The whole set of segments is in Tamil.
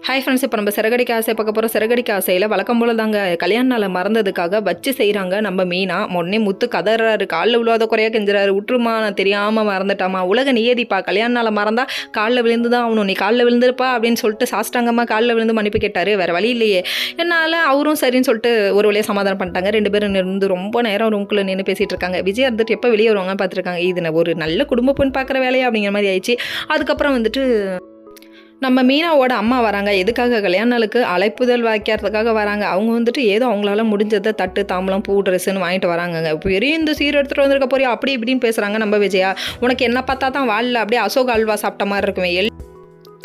ஹாய் ஃப்ரெண்ட்ஸ், இப்போ நம்ம சிறகடிக்க ஆசை பார்க்க போகிறோம். சிறகடிக்க ஆசையில் வழக்கம் போல தாங்க கல்யாண நாளை மறந்ததுக்காக வச்சு செய்கிறாங்க நம்ம மீனா. உடனே முத்து கதறாரு, காலில் விழுவாத குறையாக கெஞ்சுறாரு. விட்டுருமா, நான் தெரியாமல் மறந்துட்டாமா, உலக நியதிப்பா, கல்யாண நாளை மறந்தா காலில் விழுந்து தான் ஆகணும், நீ காலில் விழுந்துருப்பா அப்படின்னு சொல்லிட்டு சாஸ்டாங்கமாக காலில் விழுந்து மன்னிப்பு கேட்டார். வேறு வழி இல்லையே என்னால். அவரும் சரின்னு சொல்லிட்டு ஒரு வழியாக சமாதானம் பண்ணிட்டாங்க. 2 பேரும் இருந்து ரொம்ப நேரம் ரூம்குள்ளே நின்று பேசிகிட்டு இருக்காங்க. விஜய் இருந்துட்டு எப்போ வெளியே வருவாங்க பார்த்துருக்காங்க. இது ஒரு நல்ல குடும்ப பொண்ணு பார்க்குற வேலையா அப்படிங்கிற மாதிரி ஆயிடுச்சு. அதுக்கப்புறம் வந்துட்டு நம்ம மீனாவோட அம்மா வராங்க. எதுக்காக? கல்யாண நாளுக்கு அழைப்புதல் வைக்கிறதுக்காக வராங்க. அவங்க வந்துட்டு ஏதோ அவங்களால முடிஞ்சதை தட்டு தாம்பலம் பூ ட்ரெஸ்ஸுன்னு வாங்கிட்டு வராங்க. பெரிய இந்த சீர் எடுத்துகிட்டு வந்திருக்க போறியா அப்படி இப்படின்னு பேசுகிறாங்க நம்ம விஜயா. உனக்கு என்ன பார்த்தா தான் வாழில் அப்படியே அசோக அல்வா சாப்பிட்ட மாதிரி இருக்குமே,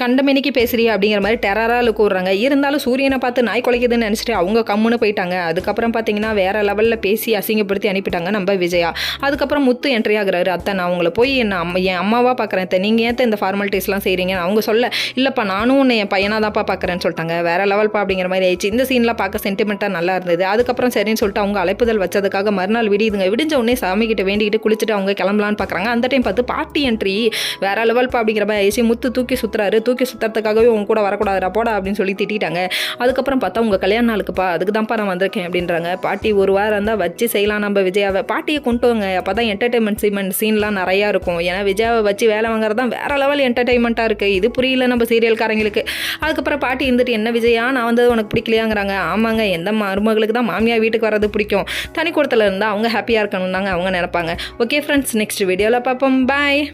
கண்டமேனிக்கு பேசுறியா அப்படிங்கிற மாதிரி டெரராக கூடுறாங்க. இருந்தாலும் சூரியனை பார்த்து நாய் குலைக்குதுன்னு நினச்சிட்டு அவங்க கம்முன்னு போயிட்டாங்க. அதுக்கப்புறம் பார்த்தீங்கன்னா வேறு லெவலில் பேசி அசிங்கப்படுத்தி அனுப்பிட்டாங்க நம்ம விஜயா. அதுக்கப்புறம் முத்து என்ட்ரி ஆகுறாரு. அத்தை, நான் உங்களை போய் என் அம்மாவாக பார்க்குறேன், நீங்கள் ஏன் இந்த ஃபார்மாலிட்டிஸ்லாம் செய்கிறீங்க? அவங்க சொல்ல, இல்லைப்பா நானும் உன்னை என் பையனாக தான்ப்பா பார்க்குறேன்னு சொல்லிட்டாங்க. வேறு லெவல்ப்பா அப்படிங்கிற மாதிரி ஆயிடுச்சு. இந்த சீன்லாம் பார்க்க சென்டிமெண்ட்டாக நல்லா இருந்தது. அதுக்கப்புறம் சரின்னு சொல்லிட்டு அவங்க அழைப்புதல் வச்சதுக்காக மறுநாள் விடியுதுங்க. விடிஞ்ச உடனே சாமிக்கிட்ட வேண்டிக்கிட்டு குளிச்சுட்டு அவங்க கிளம்பலான்னு பார்க்குறாங்க. அந்த டைம் பார்த்து பார்ட்டி என்ட்ரி. வேறு லெவல்ப்பா அப்படிங்கிற மாதிரி ஆயிடுச்சு. முத்து தூக்கி சுற்றுறாரு. தூக்கி சுற்றுறதுக்காகவே உங்க கூட வரக்கூடாதுடா போடா அப்படின்னு சொல்லி திட்டாங்க. அதுக்கப்புறம் பார்த்தா உங்கள் கல்யாண நாளுக்குப்பா, அதுக்கு தான்ப்பா நான் வந்திருக்கேன் அப்படின்றாங்க. பாட்டி ஒரு வாரம் இருந்தால் வச்சு செய்யலாம் நம்ம விஜயாவை. பாட்டியை கொண்டு வாங்க, அப்போ தான் என்டர்டைன்மெண்ட் சீன்லாம் நிறையா இருக்கும். ஏன்னா விஜயாவை வச்சு வேலை வாங்குறது தான் வேறு லெவல் என்டர்டைன்மெண்ட்டாக இருக்குது. இது புரியல நம்ம சீரியல்காரங்களுக்கு. அதுக்கப்புறம் பாட்டி இருந்துட்டு, என்ன விஜயா, நான் வந்து உனக்கு பிடிக்கலையாங்கிறாங்க. ஆமாங்க, எந்த மருமகளுக்கு தான் மாமியார் வீட்டுக்கு வர்றது பிடிக்கும். தனி கூடத்தில் இருந்தால் அவங்க ஹாப்பியாக இருக்கணும் தாங்க அவங்க நினைப்பாங்க. ஓகே ஃப்ரெண்ட்ஸ், நெக்ஸ்ட் வீடியோவில் பார்ப்போம். பாய்.